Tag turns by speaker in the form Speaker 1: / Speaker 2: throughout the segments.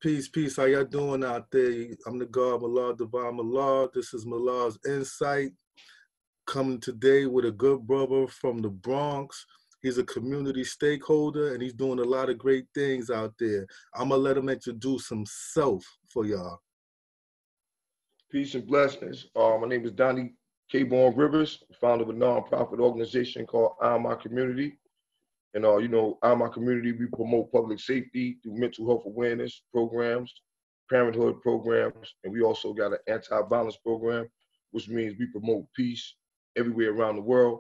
Speaker 1: Peace, peace. How y'all doing out there? I'm the God Mallah-Divine Mallah. This is Malah's Insight. Coming today with a good brother from the Bronx. He's a community stakeholder and he's doing a lot of great things out there. I'm gonna let him introduce himself for y'all.
Speaker 2: Peace and blessings. My name is Darney Rivers, founder of a nonprofit organization called I Am My Community. And I My Community, we promote public safety through mental health awareness programs, parenthood programs, and we also got an anti-violence program, which means we promote peace everywhere around the world.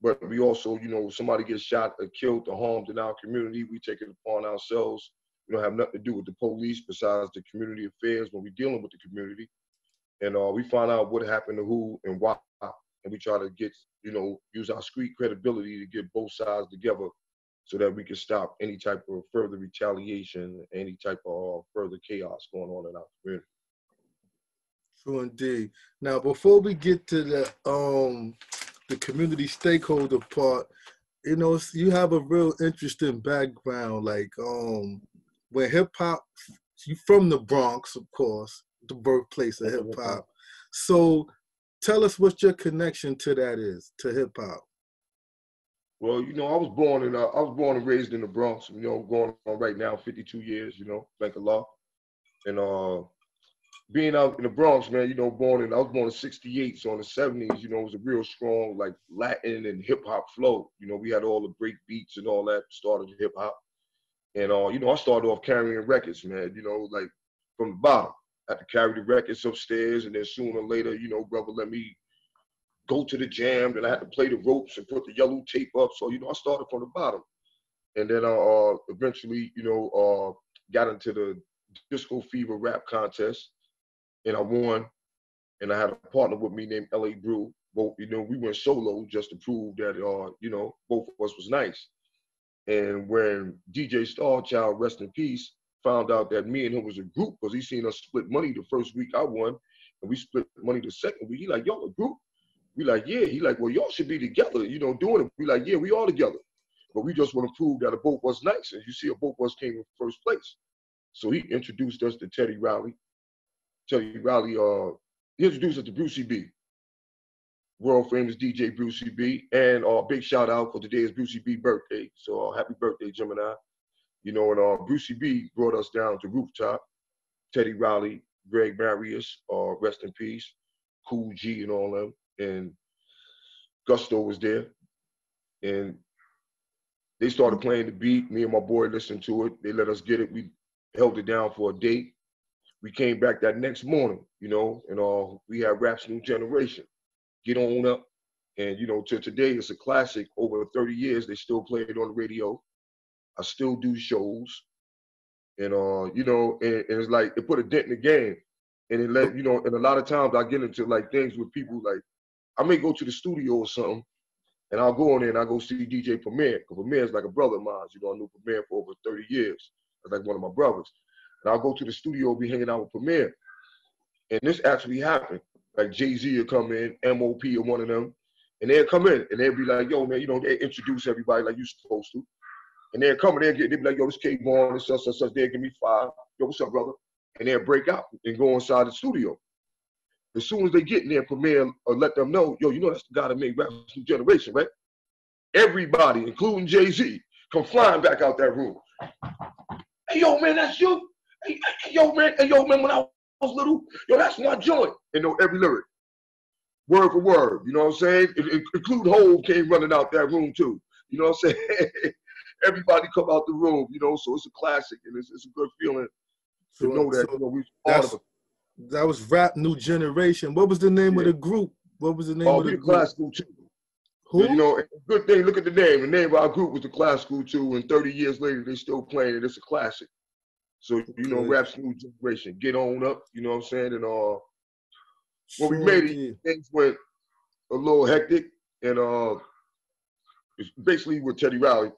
Speaker 2: But we also, somebody gets shot or killed or harmed in our community, we take it upon ourselves. We don't have nothing to do with the police besides the community affairs when we're dealing with the community. And we find out what happened to who and why. And we try to get, use our street credibility to get both sides together so that we can stop any type of further retaliation, any type of further chaos going on in our community.
Speaker 1: True indeed. Now, before we get to the community stakeholder part, you have a real interesting background. Like when hip hop, you from the Bronx, of course, the birthplace of hip hop. So tell us what your connection to that is, to hip hop.
Speaker 2: Well, I was born and raised in the Bronx, going on right now 52 years, thank Allah. And being out in the Bronx, man, I was born in 68, so in the 70s, it was a real strong, like, Latin and hip hop flow. We had all the break beats and all that started hip hop. And, I started off carrying records, man, like from the bottom. I had to carry the records upstairs, and then sooner or later, brother let me go to the jam, and I had to play the ropes and put the yellow tape up. So, I started from the bottom. And then I eventually, got into the Disco Fever rap contest, and I won. And I had a partner with me named L.A. Brew. Both, we went solo just to prove that, both of us was nice. And when DJ Starchild, rest in peace, found out that me and him was a group, because he seen us split money the first week I won, and we split money the second week. He like, y'all a group? We like, yeah. He like, well, y'all should be together, doing it. We like, yeah, we all together. But we just want to prove that both was nice. And you see, both of us came in first place. So he introduced us to Teddy Riley. Teddy Riley, he introduced us to Brucey B, world famous DJ Brucey B. And big shout out, for today is Brucey B birthday. So happy birthday, Gemini. And Brucey B brought us down to Rooftop. Teddy Riley, Greg Marius, rest in peace, Cool G and all them. And Gusto was there. And they started playing the beat. Me and my boy listened to it. They let us get it. We held it down for a day. We came back that next morning, and we had Rap's New Generation. Get On Up. And, to today, it's a classic. Over 30 years, they still play it on the radio. I still do shows. And, and it's like, it put a dent in the game. And it let, and a lot of times I get into like things with people, like, I may go to the studio or something, and I'll go in there and I'll go see DJ Premier, because Premier is like a brother of mine. I knew Premier for over 30 years. That's like one of my brothers. And I'll go to the studio, be hanging out with Premier. And this actually happened. Like Jay-Z will come in, MOP or one of them, and they'll come in and they'll be like, yo, man, they introduce everybody like you're supposed to. And they'll come and they'll be like, yo, this K-Born and such. They'll give me 5. Yo, what's up, brother? And they'll break out and go inside the studio. As soon as they get in there, Premier let them know, yo, that's the guy that made Rap's New Generation, right? Everybody, including Jay-Z, come flying back out that room. Hey, yo, man, that's you. Hey, yo, man, when I was little, yo, that's my joint. And know every lyric, word for word, you know what I'm saying? Include Hov came running out that room too. You know what I'm saying? Everybody come out the room, so it's a classic, and it's a good feeling to know that, we part of it.
Speaker 1: That was Rap New Generation. What was the name of the group? What was the name of the group?
Speaker 2: Classical 2. Who? Good thing, look at the name. The name of our group was the Classical 2, and 30 years later, they still playing it. It's a classic. So, Rap's New Generation. Get On Up, you know what I'm saying? And when we made it, things went a little hectic. And it's basically with Teddy Riley,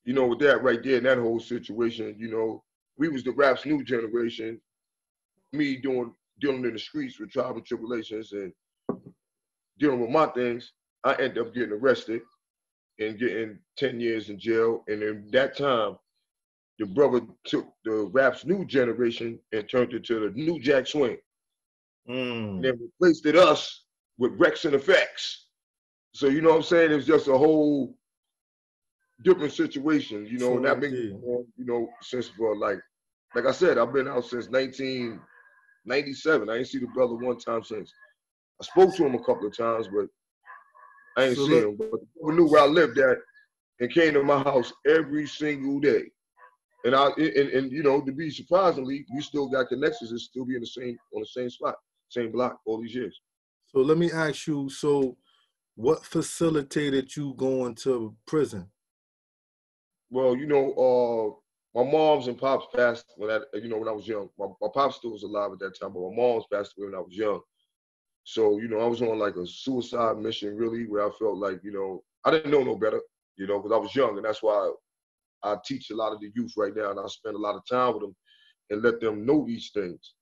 Speaker 2: with that right there, and that whole situation, we was the Rap's New Generation. Me dealing in the streets with trial and tribulations and dealing with my things, I ended up getting arrested and getting 10 years in jail. And in that time, the brother took the rap's new generation and turned it to the new Jack Swing. And then replaced it us with Rex and Effects. So, you know what I'm saying? It was just a whole different situation, you know, and that been going on, you know, since for like I said, I've been out since 1997. I ain't see the brother one time since. I spoke to him a couple of times, but I ain't seen him. But we knew where I lived at and came to my house every single day. And you know, to be surprisingly, we still got connections and still be in on the same spot, same block all these years.
Speaker 1: So let me ask you, so what facilitated you going to prison?
Speaker 2: Well, you know, my mom's and pops passed when I was young. My pops still was alive at that time, but my mom's passed away when I was young. So, you know, I was on like a suicide mission, really, where I felt like, you know, I didn't know no better, you know, because I was young, and that's why I teach a lot of the youth right now, and I spend a lot of time with them and let them know these things.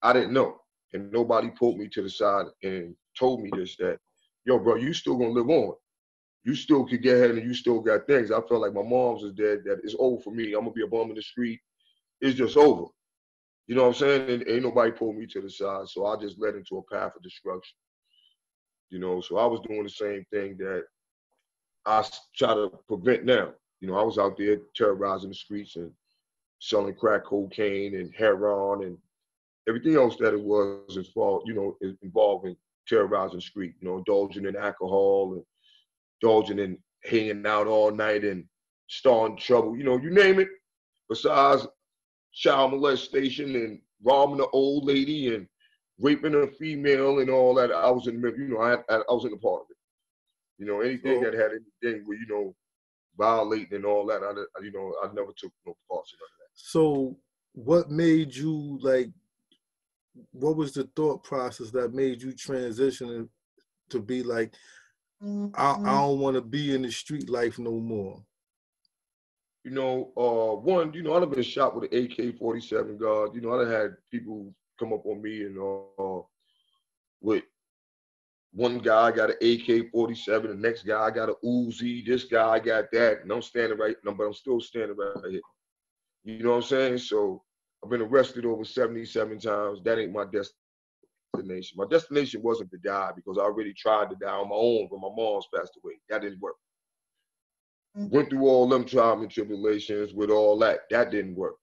Speaker 2: I didn't know, and nobody pulled me to the side and told me this, that, yo, bro, you still gonna live on. You still could get ahead and you still got things. I felt like my mom's is dead, that it's over for me. I'm gonna be a bum in the street. It's just over. You know what I'm saying? And ain't nobody pulled me to the side, so I just led into a path of destruction. You know, so I was doing the same thing that I try to prevent now. You know, I was out there terrorizing the streets and selling crack cocaine and heroin and everything else that it was involving terrorizing the street, you know, indulging in alcohol and indulging in hanging out all night and starting trouble, you know, you name it, besides child molestation and robbing an old lady and raping a female and all that. I was in the, you know, I was in the part of it. You know, anything that had anything where, you know, violating and all that, I never took no parts in that.
Speaker 1: So what made you, like, what was the thought process that made you transition to be like, I don't want to be in the street life no more?
Speaker 2: You know, one, you know, I've been shot with an AK-47 gun. You know, I had people come up on me and with one guy got an AK-47, the next guy got an Uzi, this guy got that, and I'm standing right now, but I'm still standing right here. You know what I'm saying? So I've been arrested over 77 times. That ain't my destination. My destination wasn't to die, because I already tried to die on my own when my mom's passed away. That didn't work. Went through all them trials and tribulations with all that. That didn't work.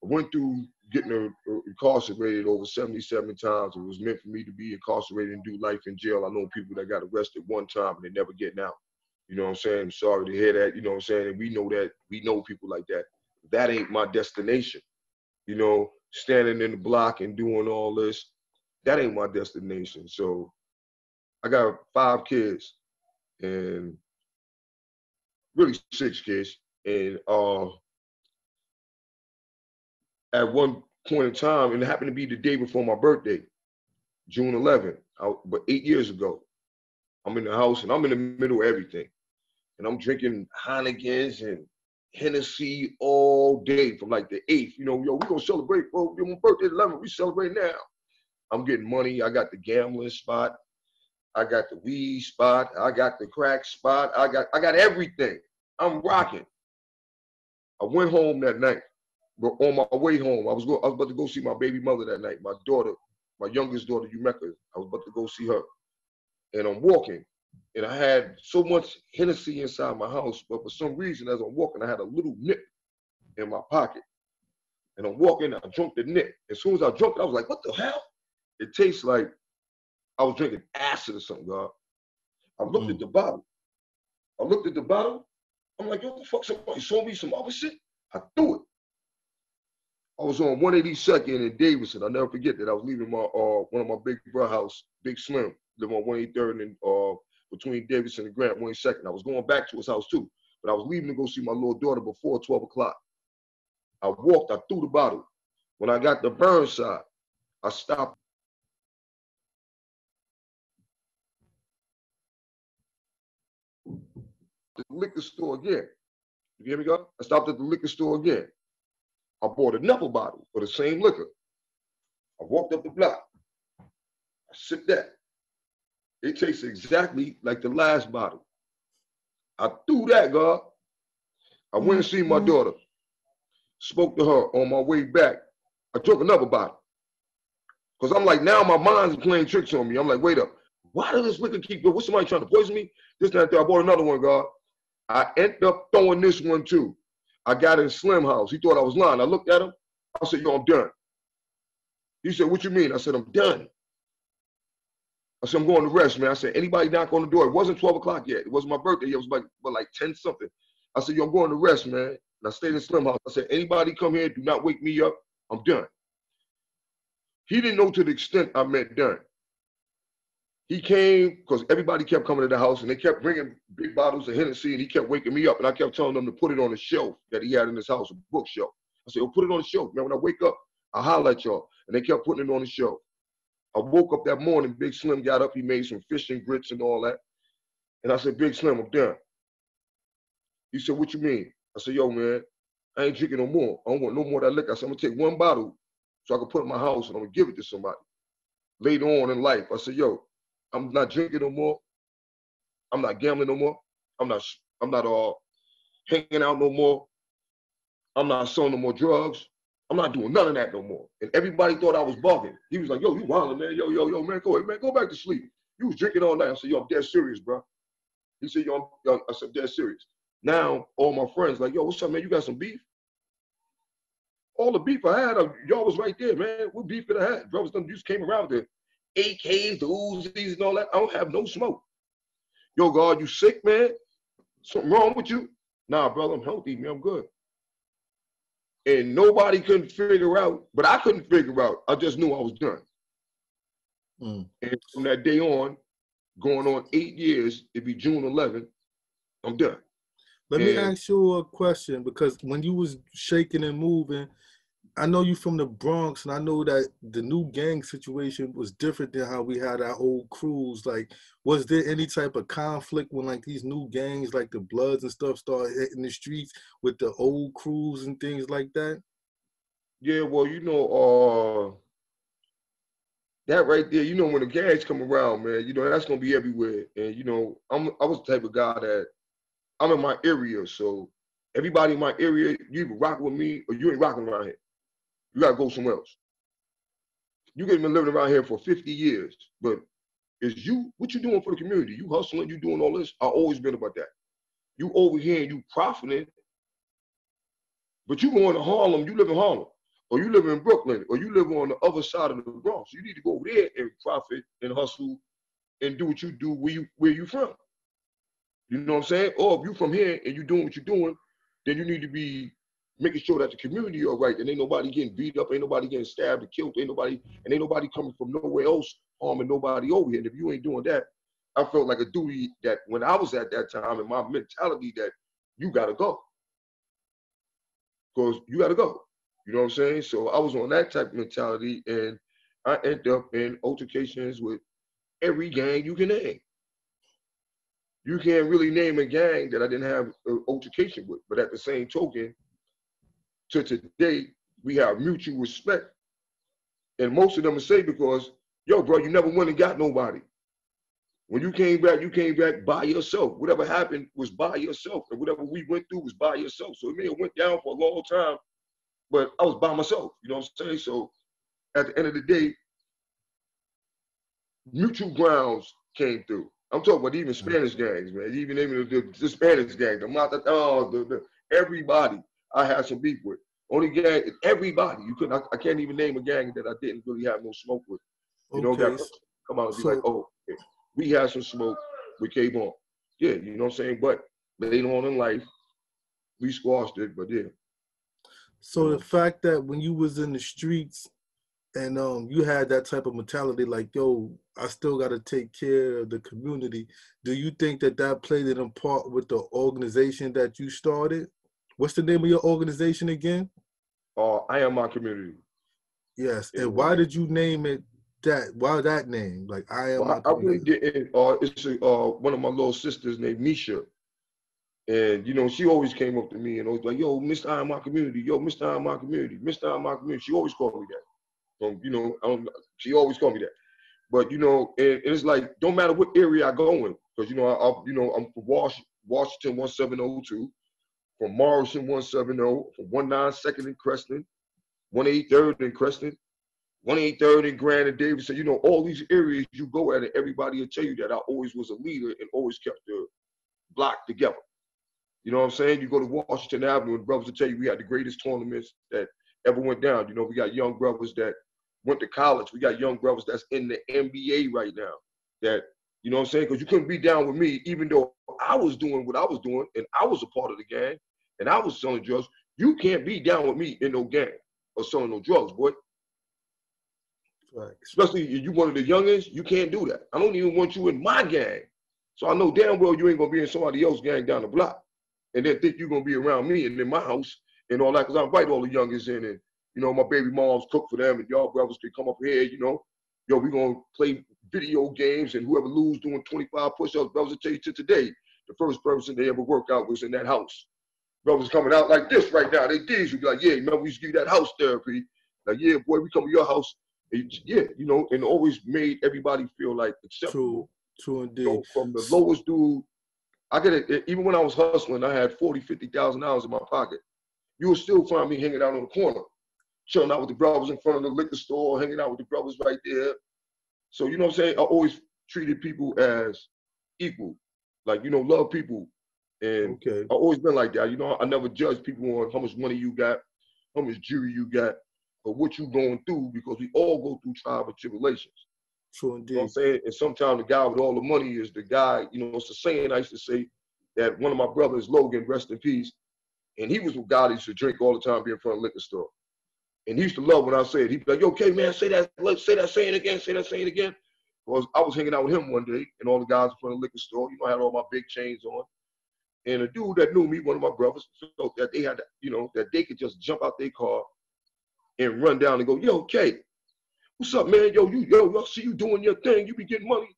Speaker 2: I went through getting incarcerated over 77 times. It was meant for me to be incarcerated and do life in jail. I know people that got arrested one time and they never getting out. You know what I'm saying? I'm sorry to hear that. You know what I'm saying? And we know that. We know people like that. That ain't my destination. You know, standing in the block and doing all this, that ain't my destination. So I got 5 kids and really 6 kids. And at one point in time, and it happened to be the day before my birthday, June 11th, but 8 years ago, I'm in the house and I'm in the middle of everything. And I'm drinking Heinekens and Hennessy all day from like the 8th. You know, yo, we gonna celebrate, bro. My birthday 11th, we celebrate now. I'm getting money. I got the gambling spot. I got the weed spot. I got the crack spot. I got everything. I'm rocking. I went home that night. But on my way home, I was about to go see my baby mother that night. My daughter, my youngest daughter, Umeka. I was about to go see her. And I'm walking. And I had so much Hennessy inside my house, but for some reason, as I'm walking, I had a little nip in my pocket. And I'm walking, I drunk the nip. As soon as I drunk it, I was like, what the hell? It tastes like I was drinking acid or something, God. I looked at the bottle. I'm like, what the fuck? Somebody sold me some other shit? I threw it. I was on 182nd in Davidson. I'll never forget that. I was leaving my one of my big brother house, Big Slim, live on 183rd and between Davidson and Grant, 182nd. I was going back to his house too, but I was leaving to go see my little daughter before 12 o'clock. I walked, I threw the bottle. When I got to Burnside, I stopped at the liquor store again. You hear me, God? I stopped at the liquor store again. I bought another bottle for the same liquor. I walked up the block. I sipped that. It tastes exactly like the last bottle. I threw that, God. I went and seen my daughter. spoke to her on my way back. I took another bottle. Because I'm like, now my mind's playing tricks on me. I'm like, wait up. Why does this liquor keep going? What's somebody trying to poison me? This, that, that. I bought another one, God. I ended up throwing this one too. I got in Slim house. He thought I was lying. I looked at him. I said, yo, I'm done. He said, what you mean? I said, I'm done. I said, I'm going to rest, man. I said, anybody knock on the door? It wasn't 12 o'clock yet. It wasn't my birthday. It was like 10 something. I said, yo, I'm going to rest, man. And I stayed in Slim house. I said, anybody come here, do not wake me up. I'm done. He didn't know to the extent I meant done. He came because everybody kept coming to the house and they kept bringing big bottles of Hennessy and he kept waking me up and I kept telling them to put it on the shelf that he had in his house, a bookshelf. I said, oh, put it on the shelf, man. When I wake up, I'll holler at y'all. And they kept putting it on the shelf. I woke up that morning, Big Slim got up, he made some fish and grits and all that. And I said, Big Slim, I'm done. He said, what you mean? I said, yo, man, I ain't drinking no more. I don't want no more of that liquor. I said, I'm gonna take one bottle so I can put it in my house and I'm gonna give it to somebody. Later on in life, I said, yo, I'm not drinking no more. I'm not gambling no more. I'm not hanging out no more. I'm not selling no more drugs. I'm not doing none of that no more. And everybody thought I was bugging. He was like, yo, you wildin', man. Yo, man, go ahead, man, go back to sleep. You was drinking all night. I said, yo, I'm dead serious, bro. He said, yo, I said, dead serious. Now, all my friends like, yo, what's up, man? You got some beef? All the beef I had, y'all was right there, man. What beef did I have? Brothers done just came around there. AKs, the Uzis and all that. I don't have no smoke. Yo, God, you sick, man? Something wrong with you? Nah, brother, I'm healthy, man. I'm good. And nobody couldn't figure out, but I couldn't figure out. I just knew I was done. And from that day on, going on 8 years, it'd be June 11th, I'm done.
Speaker 1: Let me ask you a question, because when you was shaking and moving, I know you from the Bronx, and I know that the new gang situation was different than how we had our old crews. Like, was there any type of conflict when like these new gangs, like the Bloods and stuff, started hitting the streets with the old crews and things like that?
Speaker 2: Yeah, well, you know, that right there, you know, when the gangs come around, man, you know, that's gonna be everywhere. And you know, I was the type of guy that I'm in my area, so everybody in my area, you either rock with me or you ain't rocking around here. You gotta go somewhere else. You could have been living around here for 50 years, but is you, what you doing for the community? You hustling, you doing all this? I've always been about that. You over here and you profiting, but you going to Harlem, you live in Harlem, or you live in Brooklyn, or you live on the other side of the Bronx. You need to go over there and profit and hustle and do what you do where you from. You know what I'm saying? Or if you from here and you doing what you're doing, then you need to be making sure that the community are right, and ain't nobody getting beat up, ain't nobody getting stabbed or killed, ain't nobody coming from nowhere else harming nobody over here. And if you ain't doing that, I felt like a duty that when I was at that time, and my mentality that you gotta go. Because you gotta go. You know what I'm saying? So I was on that type of mentality, and I ended up in altercations with every gang you can name. You can't really name a gang that I didn't have an altercation with, but at the same token, to today, we have mutual respect. And most of them will say, because, yo, bro, you never went and got nobody. When you came back by yourself. Whatever happened was by yourself. And whatever we went through was by yourself. So it may have went down for a long time, but I was by myself. You know what I'm saying? So at the end of the day, mutual grounds came through. I'm talking about even Spanish gangs, man. Even the Spanish gang, everybody I had some beef with. Only gang, everybody. I can't even name a gang that I didn't really have no smoke with. You know, that come out and be like, oh, okay, we had some smoke with K-Bone. Yeah, you know what I'm saying? But later on in life, we squashed it, but yeah.
Speaker 1: So the fact that when you was in the streets and you had that type of mentality, like, yo, I still got to take care of the community. Do you think that played an part with the organization that you started? What's the name of your organization again?
Speaker 2: I Am My Community.
Speaker 1: Yes. And why did you name it that? Why that name? Like, I Am My Community.
Speaker 2: I really didn't. It's one of my little sisters named Misha. And, you know, she always came up to me and always like, yo, Mr. I Am My Community. Yo, Mr. I Am My Community. Mr. I Am My Community. She always called me that. You know, she always called me that. But, you know, and it's like, don't matter what area I go in. Because, you know, I'm from Washington 1702. from Morrison 170, from 192nd in Creston, 183rd in Creston, 183rd in Grand and Davidson. You know, all these areas you go at, and everybody will tell you that I always was a leader and always kept the block together. You know what I'm saying? You go to Washington Avenue and brothers will tell you we had the greatest tournaments that ever went down. You know, we got young brothers that went to college. We got young brothers that's in the NBA right now that, you know what I'm saying? Because you couldn't be down with me, even though I was doing what I was doing and I was a part of the gang and I was selling drugs. You can't be down with me in no gang or selling no drugs, boy.
Speaker 1: Right.
Speaker 2: Especially if you one of the youngest, you can't do that. I don't even want you in my gang. So I know damn well you ain't gonna be in somebody else's gang down the block and then think you're gonna be around me and in my house and all that, because I invite all the youngest in and, you know, my baby moms cook for them and y'all brothers can come up here, you know. Yo, we gonna play video games and whoever lose doing 25 push-ups, brothers will tell you to today, the first person they ever worked out was in that house. Brothers coming out like this right now. They did. You be like, yeah, remember we used to give you that house therapy. Like, yeah, boy, we come to your house. And, yeah, you know, and always made everybody feel like acceptable.
Speaker 1: True indeed.
Speaker 2: So from the lowest dude, I get it. Even when I was hustling, I had $40,000, $50,000 in my pocket. You will still find me hanging out on the corner, chilling out with the brothers in front of the liquor store, hanging out with the brothers right there. So, you know what I'm saying? I always treated people as equal, like, you know, love people. And
Speaker 1: okay.
Speaker 2: I've always been like that. You know, I never judge people on how much money you got, how much jewelry you got, or what you going through, because we all go through trials and tribulations.
Speaker 1: True indeed.
Speaker 2: You know what I'm saying? And sometimes the guy with all the money is the guy, you know, it's a saying I used to say that one of my brothers, Logan, rest in peace, and he was a guy that used to drink all the time, be in front of the liquor store. And he used to love when I said, he'd be like, okay, man, say that saying again, say that saying again. Because I was hanging out with him one day, and all the guys in front of the liquor store, you know, I had all my big chains on. And a dude that knew me, one of my brothers, felt that they had, you know, that they could just jump out their car and run down and go, yo, K, what's up, man? Yo, I see you doing your thing. You be getting money.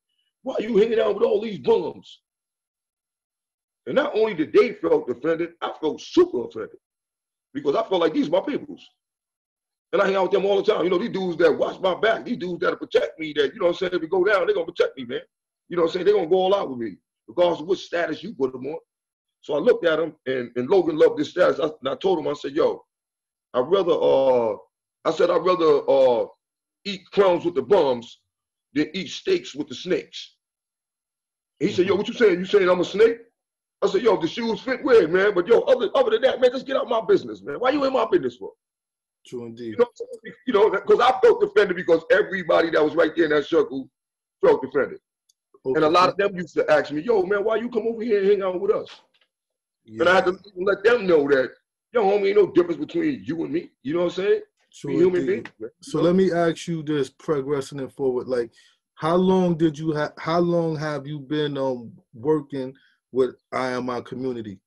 Speaker 2: Why are you hanging out with all these bums? And not only did they feel offended, I felt super offended because I felt like these are my peoples. And I hang out with them all the time. You know, these dudes that watch my back, these dudes that protect me, that, you know what I'm saying, if we go down, they're going to protect me, man. You know what I'm saying? They're going to go all out with me, regardless of what status you put them on. So I looked at him, and Logan loved this status. And I told him, I said, yo, I'd rather eat crumbs with the bums than eat steaks with the snakes. And he said, yo, what you saying? You saying I'm a snake? I said, yo, the shoes fit weird, man. But yo, other than that, man, just get out my business, man. Why you in my business for?
Speaker 1: True indeed.
Speaker 2: You know, because I felt offended because everybody that was right there in that circle felt offended. Okay. And a lot of them used to ask me, yo, man, why you come over here and hang out with us? Yeah. And I had to let them know that, yo, homie, ain't no difference between you and me. You know what I'm saying?
Speaker 1: True human being. So let me ask you this, progressing it forward. Like, how long have you been working with I Am My Community?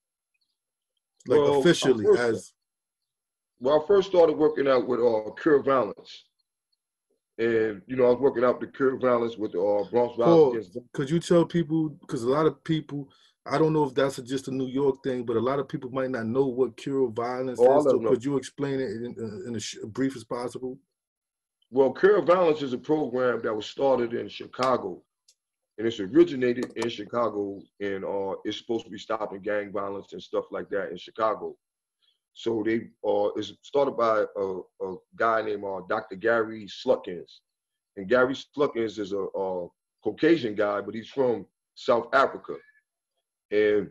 Speaker 1: Like, well, officially
Speaker 2: Well, I first started working out with Cure Violence. And, you know, I was working out the Cure Violence with Bronx Violence Against.
Speaker 1: Could you tell people, because a lot of people, I don't know if that's just a New York thing, but a lot of people might not know what Cure Violence is. So could you explain it in as brief as possible?
Speaker 2: Well, Cure Violence is a program that was started in Chicago. And it's originated in Chicago, and it's supposed to be stopping gang violence and stuff like that in Chicago. So it's started by a guy named Dr. Gary Slutkins. And Gary Slutkins is a Caucasian guy, but he's from South Africa. And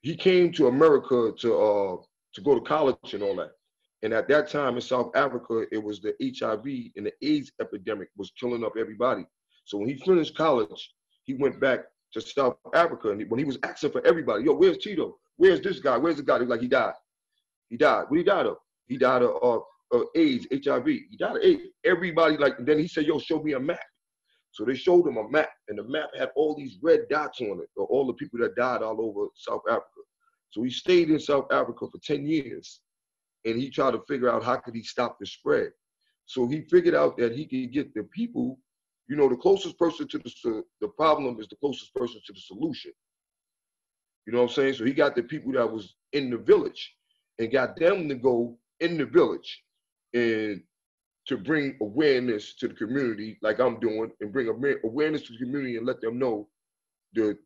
Speaker 2: he came to America to go to college and all that. And at that time in South Africa, it was the HIV and the AIDS epidemic was killing up everybody. So when he finished college, he went back to South Africa. And when he was asking for everybody, yo, where's Tito? Where's this guy? Where's the guy? He was like, he died. He died. What he died of? He died of AIDS, HIV. He died of AIDS. Everybody, like, and then he said, yo, show me a map. So they showed him a map, and the map had all these red dots on it, all the people that died all over South Africa. So he stayed in South Africa for 10 years, and he tried to figure out how could he stop the spread. So he figured out that he could get the people, you know, the closest person to the problem is the closest person to the solution. You know what I'm saying? So he got the people that was in the village and got them to go in the village and to bring awareness to the community like I'm doing, and bring awareness to the community and let them know you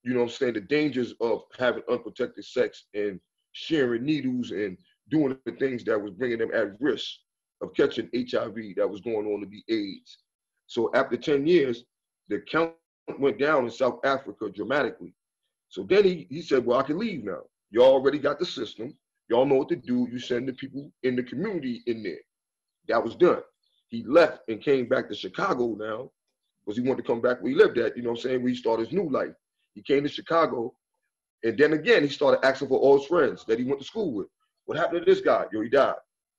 Speaker 2: know what I'm saying, the dangers of having unprotected sex and sharing needles and doing the things that was bringing them at risk of catching HIV that was going on to be AIDS. So after 10 years, the count went down in South Africa dramatically. So then he said, well, I can leave now. Y'all already got the system. Y'all know what to do. You send the people in the community in there. That was done. He left and came back to Chicago now because he wanted to come back where he lived at, you know what I'm saying, where he started his new life. He came to Chicago, and then again, he started asking for all his friends that he went to school with. What happened to this guy? Yo, he died.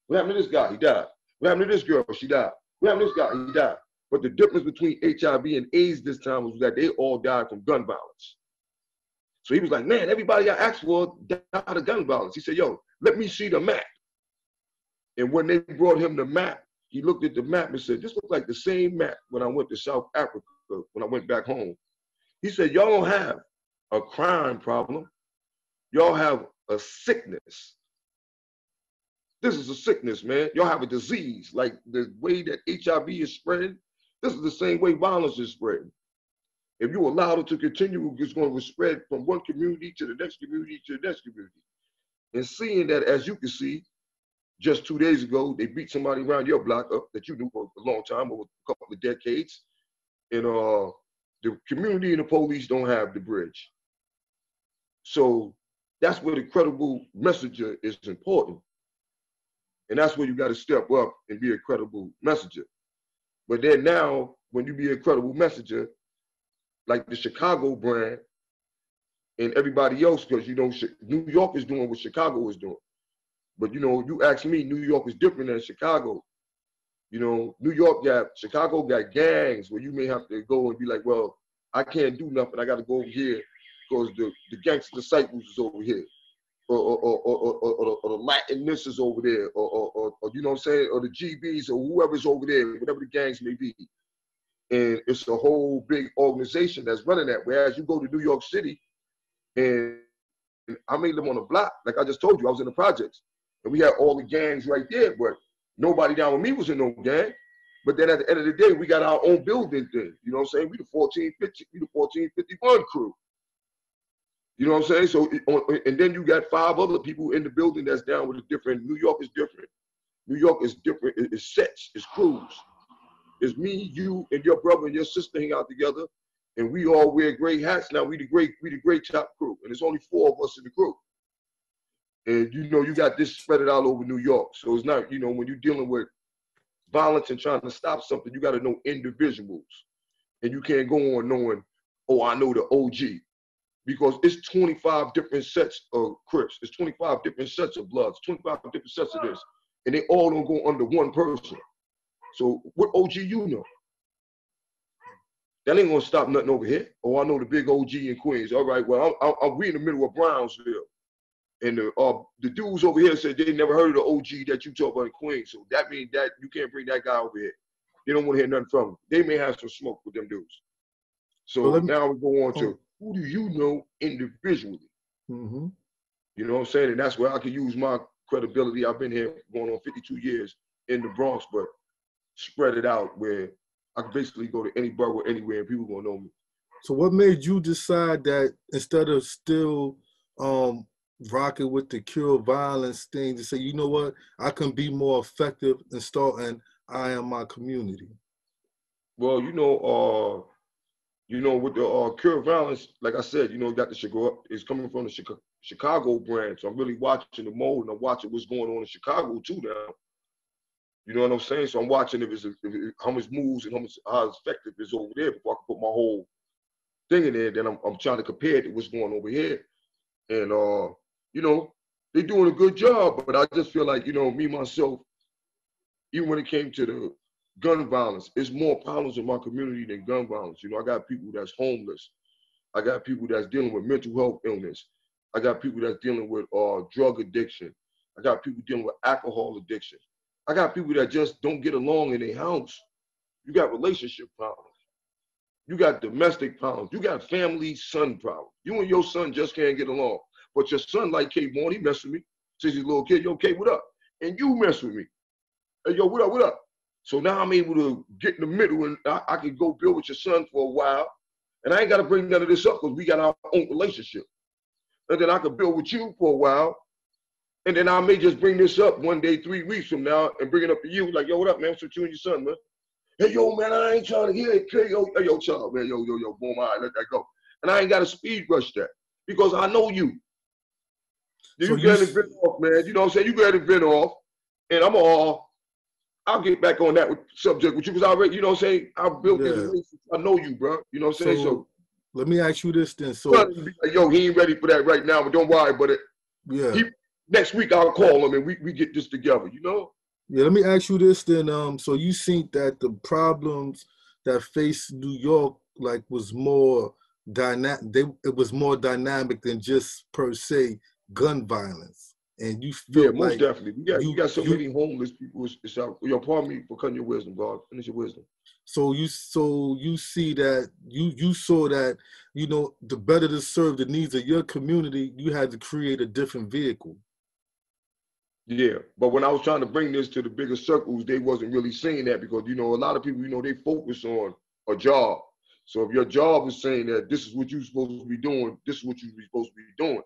Speaker 2: What happened to this guy? He died. What happened to this girl? She died. What happened to this guy? He died. But the difference between HIV and AIDS this time was that they all died from gun violence. So he was like, man, everybody I asked for died of gun violence. He said, yo, let me see the map. And when they brought him the map, he looked at the map and said, this looks like the same map when I went to South Africa, when I went back home. He said, y'all don't have a crime problem. Y'all have a sickness. This is a sickness, man. Y'all have a disease. Like the way that HIV is spreading, this is the same way violence is spreading. If you allow it to continue, it's going to spread from one community to the next community to the next community. And seeing that, as you can see, just 2 days ago, they beat somebody around your block up that you knew for a long time, over a couple of decades. And the community and the police don't have the bridge. So that's where the credible messenger is important. And that's where you got to step up and be a credible messenger. But then now, when you be a credible messenger, like the Chicago brand and everybody else, because, you know, New York is doing what Chicago is doing. But, you know, you ask me, New York is different than Chicago. You know, Chicago got gangs where you may have to go and be like, well, I can't do nothing. I got to go over here because the Gangster disciples is over here. Or the Latinists is over there. Or you know what I'm saying? Or the GBs or whoever's over there, whatever the gangs may be. And it's a whole big organization that's running that. Whereas you go to New York City, and I may live on a block, like I just told you, I was in the projects. And we had all the gangs right there, but nobody down with me was in no gang. But then at the end of the day, we got our own building thing. You know what I'm saying? We the 1451 crew. You know what I'm saying? So, and then you got 5 other people in the building that's down with a different. New York is different. New York is different. It's sets, it's crews. It's me, you, and your brother and your sister hang out together, and we all wear gray hats. Now we the great top crew, and there's only 4 of us in the crew. And you know, you got this spread it out over New York. So it's not, you know, when you're dealing with violence and trying to stop something, you got to know individuals, and you can't go on knowing, oh, I know the OG. Because it's 25 different sets of Crips. It's 25 different sets of Bloods, 25 different sets of this. And they all don't go under one person. So what OG you know? That ain't gonna stop nothing over here. Oh, I know the big OG in Queens. All right, well, we in the middle of Brownsville. And the dudes over here said they never heard of the OG that you talk about in Queens. So that means that you can't bring that guy over here. They don't want to hear nothing from him. They may have some smoke with them dudes. So now we go on to, who do you know individually?
Speaker 1: Mm-hmm.
Speaker 2: You know what I'm saying? And that's where I can use my credibility. I've been here going on 52 years in the Bronx, but spread it out where I can basically go to any borough anywhere and people gonna know me.
Speaker 1: So what made you decide that instead of still rocking with the cure violence thing, to say, you know what, I can be more effective in starting I Am My Community?
Speaker 2: Well, you know, with the cure violence, like I said, you know, got the Chicago, it's coming from the Chicago brand. So I'm really watching the mode, and I'm watching what's going on in Chicago too now. You know what I'm saying? So I'm watching how much moves and how effective it is over there before I can put my whole thing in there. Then I'm trying to compare it to what's going over here. And, you know, they're doing a good job, but I just feel like, you know, me, myself, even when it came to the gun violence, it's more problems in my community than gun violence. You know, I got people that's homeless. I got people that's dealing with mental health illness. I got people that's dealing with drug addiction. I got people dealing with alcohol addiction. I got people that just don't get along in their house. You got relationship problems. You got domestic problems. You got family son problems. You and your son just can't get along. But your son like K-Born, he mess with me. Says he's a little kid, yo, K, what up? And you mess with me. Hey, yo, what up, what up? So now I'm able to get in the middle, and I can go build with your son for a while. And I ain't got to bring none of this up because we got our own relationship. And then I can build with you for a while, And then I may just bring this up one day, 3 weeks from now, and bring it up to you, like, yo, what up, man? What's with you and your son, man? Hey, yo, man, I ain't trying to hear it. Yo, child, man, yo, boom, all right, let that go. And I ain't got to speed rush that because I know you. So you get it vent off, man. You know what I'm saying? You get it vent off, and I'll get back on that subject with you because I already, you know what I'm saying? I built this relationship. I know you, bro. You know what I'm saying? So
Speaker 1: let me ask you this then. So,
Speaker 2: like, yo, he ain't ready for that right now, but don't worry about it.
Speaker 1: Yeah.
Speaker 2: Next week I'll call him and we get this together, you know?
Speaker 1: Yeah, let me ask you this then. So you think that the problems that faced New York like was more it was more dynamic than just per se gun violence. And you feel
Speaker 2: most definitely. We got so many homeless people. It's out. Yo, pardon me for cutting your wisdom, God. Finish your wisdom.
Speaker 1: So you see that you saw that, you know, the better to serve the needs of your community, you had to create a different vehicle.
Speaker 2: Yeah, but when I was trying to bring this to the bigger circles, they wasn't really saying that because, you know, a lot of people, you know, they focus on a job. So if your job is saying that this is what you're supposed to be doing, this is what you're supposed to be doing.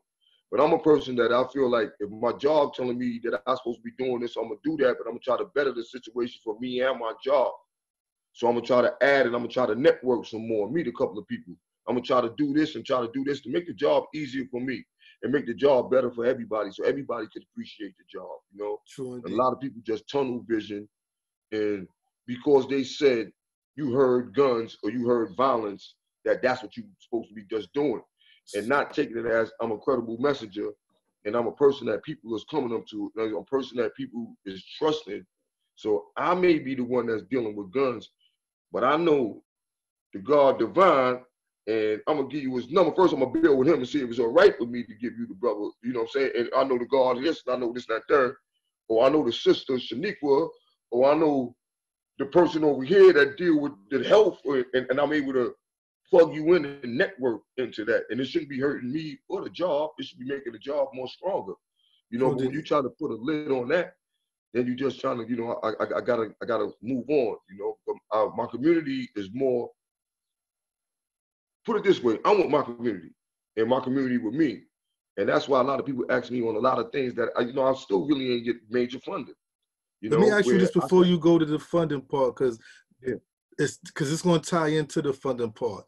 Speaker 2: But I'm a person that I feel like if my job telling me that I'm supposed to be doing this, I'm going to do that, but I'm going to try to better the situation for me and my job. So I'm going to try to add and I'm going to try to network some more, meet a couple of people. I'm going to try to do this and try to do this to make the job easier for me and make the job better for everybody so everybody could appreciate the job, you know?
Speaker 1: True.
Speaker 2: A lot of people just tunnel vision, and because they said you heard guns or you heard violence, that's what you're supposed to be just doing and not taking it as I'm a credible messenger and I'm a person that people is coming up to, a person that people is trusting. So I may be the one that's dealing with guns, but I know the God divine, and I'm gonna give you his number. First, I'm gonna build with him and see if it's all right with me to give you the brother, you know what I'm saying? And I know the God this, and I know this, and that, third. Or I know the sister, Shaniqua, or I know the person over here that deal with the health, and I'm able to plug you in and network into that. And it shouldn't be hurting me or the job. It should be making the job more stronger. You know, but when you try to put a lid on that, then you just trying to, you know, I gotta move on, you know. But my community is more, put it this way, I want my community and my community with me. And that's why a lot of people ask me on a lot of things that I still really ain't get major funding.
Speaker 1: Let me ask you this before you go to the funding part, because it's going to tie into the funding part.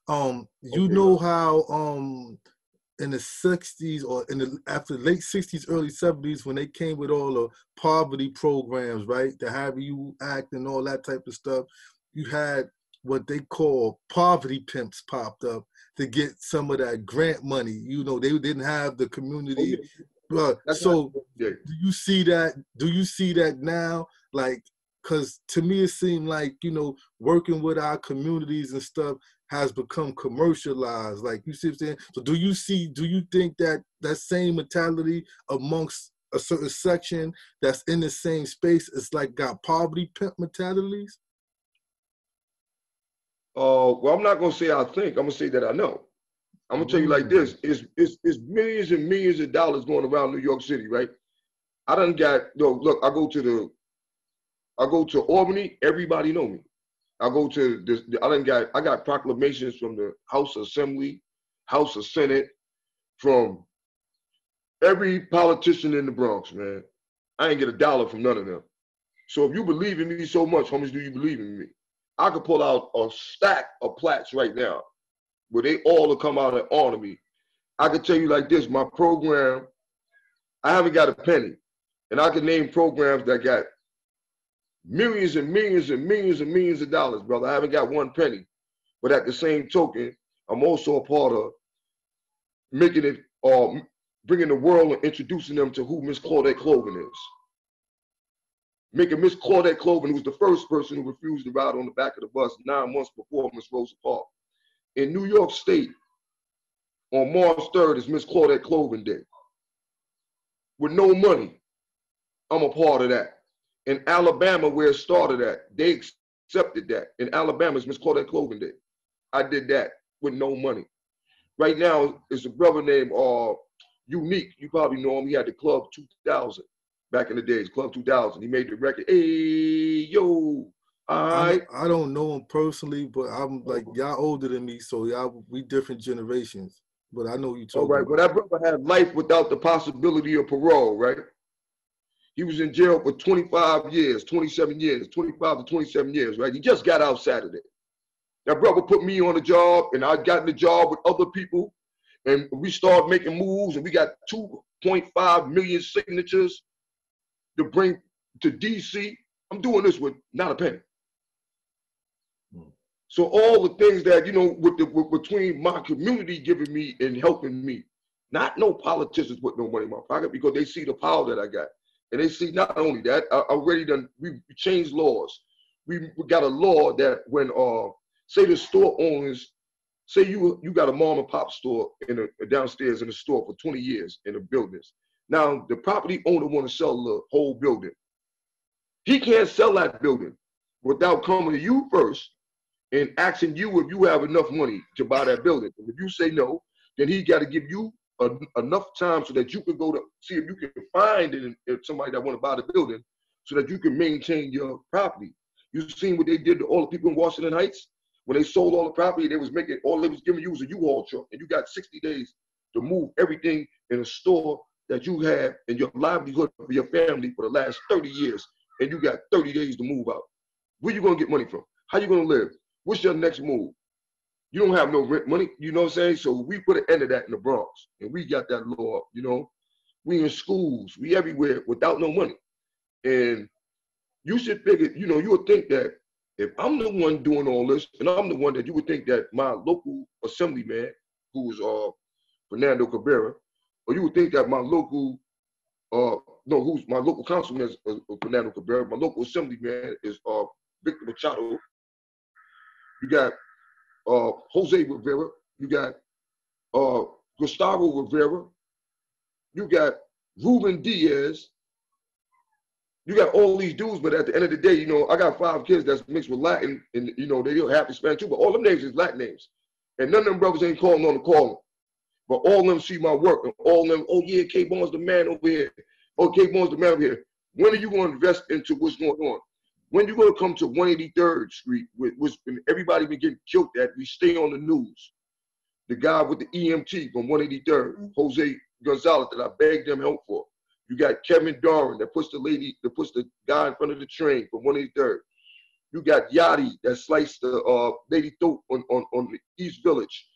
Speaker 1: You know how in the 60s or after the late 60s, early 70s, when they came with all the poverty programs, right? The Have You Act and all that type of stuff, you had what they call poverty pimps popped up to get some of that grant money. You know, they didn't have the community. So do you see that? Do you see that now? Like, because to me, it seemed like, you know, working with our communities and stuff has become commercialized. Like, you see what I'm saying? So do you think that same mentality amongst a certain section that's in the same space is like got poverty pimp mentalities?
Speaker 2: Well, I'm not gonna say I think, I'm gonna say that I know. I'm gonna tell you like this, it's millions and millions of dollars going around New York City, right? I done got, look, I go to Albany, everybody know me. I go to this, I got proclamations from the House Assembly, House of Senate, from every politician in the Bronx, man. I ain't get a dollar from none of them. So if you believe in me so much, how much do you believe in me? I could pull out a stack of plaques right now where they all will come out and honor me. I could tell you like this, my program, I haven't got a penny. And I can name programs that got millions and millions and millions and millions of dollars, brother. I haven't got one penny. But at the same token, I'm also a part of making it, bringing the world and introducing them to who Miss Claudette Cloven is. Making Miss Claudette Cloven, who was the first person who refused to ride on the back of the bus 9 months before Miss Rosa Parks. In New York State, on March 3rd is Miss Claudette Cloven Day. With no money, I'm a part of that. In Alabama, where it started at, they accepted that. In Alabama, it's Miss Claudette Cloven Day. I did that with no money. Right now, it's a brother named Unique. You probably know him. He had the Club 2000 back in the days, Club 2000. He made the record, hey, yo.
Speaker 1: I don't know him personally, but I'm like, y'all older than me, so we different generations. but I know what you're
Speaker 2: All
Speaker 1: talking
Speaker 2: right,
Speaker 1: about.
Speaker 2: well, that brother had life without the possibility of parole, right? He was in jail for 25 years, 27 years, 25 to 27 years, right? He just got out Saturday. That brother put me on the job, and I got in the job with other people, and we started making moves, and we got 2.5 million signatures to bring to DC. I'm doing this with not a penny. So all the things that, you know, between my community giving me and helping me, not no politicians put no money in my pocket, because they see the power that I got. And they see not only that, we changed laws. We got a law that when, say the store owners, say you got a mom and pop store downstairs in the store for 20 years in the buildings. Now the property owner want to sell the whole building. He can't sell that building without coming to you first and asking you if you have enough money to buy that building. And if you say no, then he got to give you enough time so that you can go to see if you can find somebody that want to buy the building so that you can maintain your property. You seen what they did to all the people in Washington Heights? When they sold all the property, they was making, all they was giving you was a U-Haul truck, and you got 60 days to move everything in a store that you have in your livelihood for your family for the last 30 years, and you got 30 days to move out. Where you gonna get money from? How you gonna live? What's your next move? You don't have no rent money, you know what I'm saying? So we put an end to that in the Bronx, and we got that law, you know? We in schools, we everywhere without no money. And you should figure, you know, you would think that if I'm the one doing all this, and I'm the one that you would think that my local assemblyman, who's Fernando Cabrera, or you would think that my local, who's my local councilman is Fernando Cabrera, my local assemblyman is Victor Machado. You got Jose Rivera, you got Gustavo Rivera, you got Ruben Diaz, you got all these dudes, but at the end of the day, you know, I got 5 kids that's mixed with Latin, and you know, they don't have Hispanic too, but all them names is Latin names. And none of them brothers ain't calling on the calling. But all of them see my work, and all of them, oh yeah, K-Bon's the man over here. Oh, K-Bon's the man over here. When are you going to invest into what's going on? When you going to come to 183rd Street, which everybody been getting killed at, we stay on the news. The guy with the EMT from 183rd, Jose Gonzalez, that I begged them help for. You got Kevin Darwin that puts the guy in front of the train from 183rd. You got Yachty that sliced the lady throat on the East Village.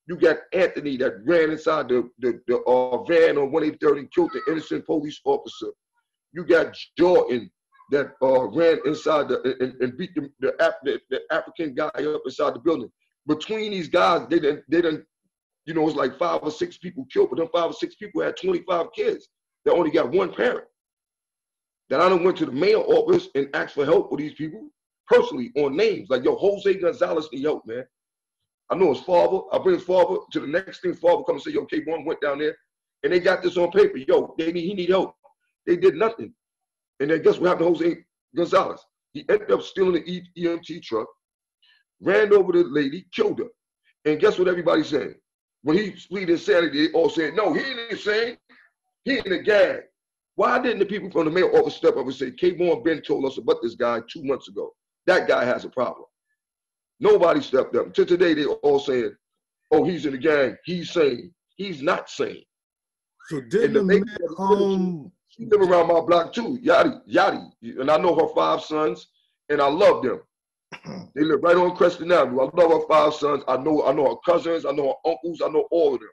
Speaker 2: You got Anthony that ran inside the van on 183rd and killed the innocent police officer. You got Jordan that ran inside and beat the African guy up inside the building. Between these guys, they done, you know, it's like 5 or 6 people killed, but them 5 or 6 people had 25 kids that only got one parent. That I done went to the mayor office and asked for help for these people personally on names. Like, yo, Jose Gonzalez need help, man. I know his father. I bring his father to the next thing. His father come and say, yo, K-Bon went down there and they got this on paper. Yo, he need help. They did nothing. And then guess what happened to Jose Gonzalez? He ended up stealing the EMT truck, ran over the lady, killed her. And guess what everybody's saying? When he pleaded insanity, they all said, no, he ain't insane. He in the gang. Why didn't the people from the mayor office step up and say, K-Bon Ben told us about this guy 2 months ago. That guy has a problem. Nobody stepped up. To today, they all saying, oh, he's in the gang. He's sane. He's not sane.
Speaker 1: So didn't the man,
Speaker 2: she live around my block too, Yachty. And I know her 5 sons, and I love them. They live right on Creston Avenue. I love her 5 sons. I know her cousins. I know her uncles. I know all of them.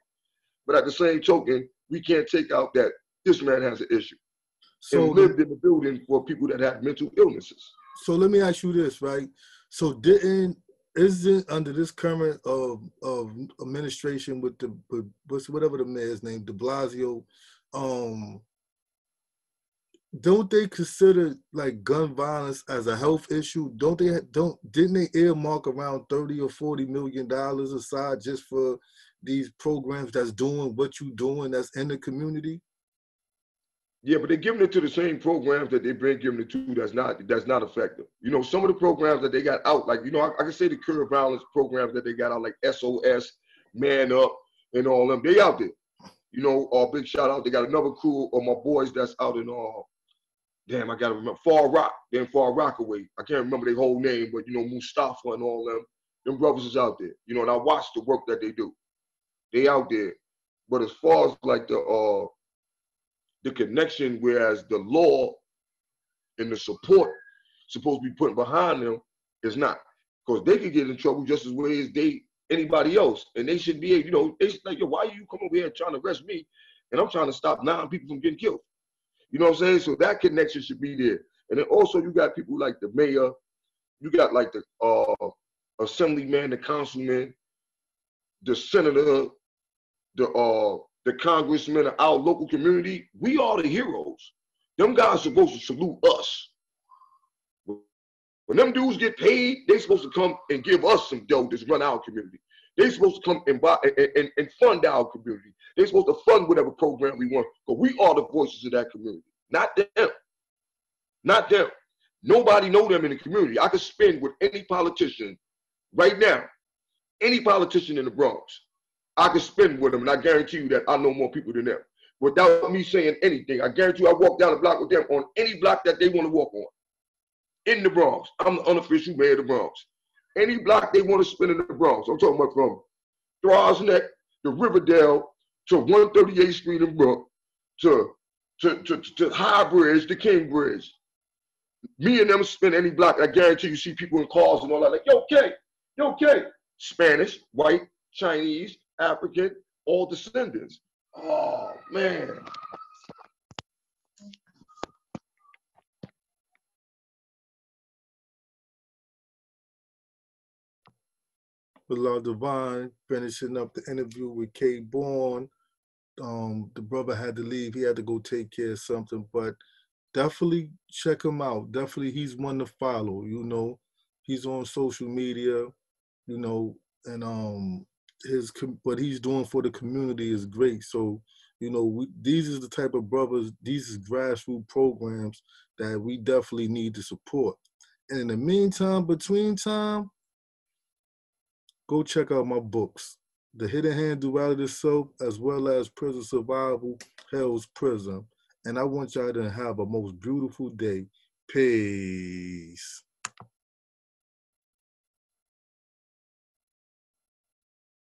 Speaker 2: But at the same token, we can't take out that this man has an issue. So and lived in the building for people that have mental illnesses.
Speaker 1: So let me ask you this, right? So isn't under this current of administration with whatever the mayor's name, de Blasio, don't they consider like gun violence as a health issue? Didn't they earmark around $30 or $40 million aside just for these programs that's doing what you're doing, that's in the community?
Speaker 2: Yeah, but they're giving it to the same programs that they've been giving it to that's not effective. You know, some of the programs that they got out, like, you know, I can say the curb violence programs that they got out, like SOS, Man Up, and all them, they out there. You know, big shout out. They got another crew of my boys that's out in, damn, I gotta remember, Far Rock. They're in Far Rockaway. I can't remember their whole name, but, you know, Mustafa and all them brothers is out there. You know, and I watch the work that they do. They out there. But as far as like the connection, whereas the law and the support supposed to be put behind them is not. Because they could get in trouble just as well as anybody else. And they should be, you know, they should like, yo, why are you coming over here trying to arrest me? And I'm trying to stop 9 people from getting killed. You know what I'm saying? So that connection should be there. And then also you got people like the mayor, you got like the assemblyman, the councilman, the senator, the congressman of our local community. We are the heroes. Them guys are supposed to salute us. When them dudes get paid, they supposed to come and give us some dough to run our community. They supposed to come and buy and fund our community. They supposed to fund whatever program we want. But we are the voices of that community, not them. Not them. Nobody know them in the community. I could spend with any politician right now, any politician in the Bronx. I could spend with them, and I guarantee you that I know more people than them. Without me saying anything, I guarantee you I walk down the block with them on any block that they want to walk on. In the Bronx. I'm the unofficial mayor of the Bronx. Any block they want to spend in the Bronx. I'm talking about from Throgs Neck to Riverdale to 138th Street in Bronx to High Bridge to King Bridge. Me and them spend any block. I guarantee you see people in cars and all that. Like, yo, K. Spanish, white, Chinese, African, all descendants. Oh, man.
Speaker 1: Mallah-Divine finishing up the interview with K. Bourne. The brother had to leave. He had to go take care of something, but definitely check him out. Definitely, he's one to follow. You know, he's on social media. You know, and what he's doing for the community is great. So, you know, these is the type of brothers. These is grassroots programs that we definitely need to support. And in the meantime, between time, go check out my books, The Hidden Hand Duality Soap, as well as Prison Survival, Hell's Prison. And I want y'all to have a most beautiful day. Peace.